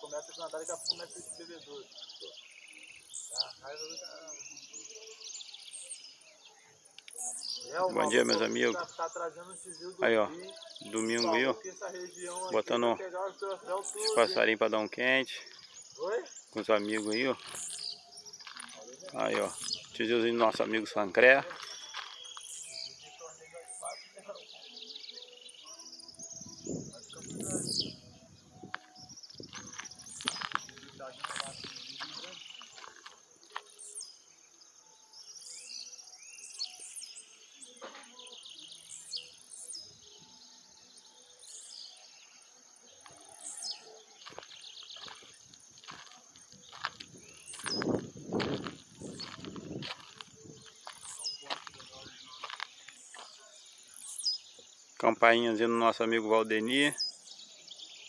começa a plantar, daqui a pouco começa esse bebedouro. Tá, raiva do caramba. Bom dia, meus amigos. Tá trazendo um civil do Aí, ó, Rio, domingo aí, ó, que essa região botando aqui vai pegar os troféus os tudo, passarinhos pra dar um quente. Oi? Com os amigos aí, ó. Aí, ó, tiozinho do nosso amigo Sancré. Campainhazinha do nosso amigo Valdemir.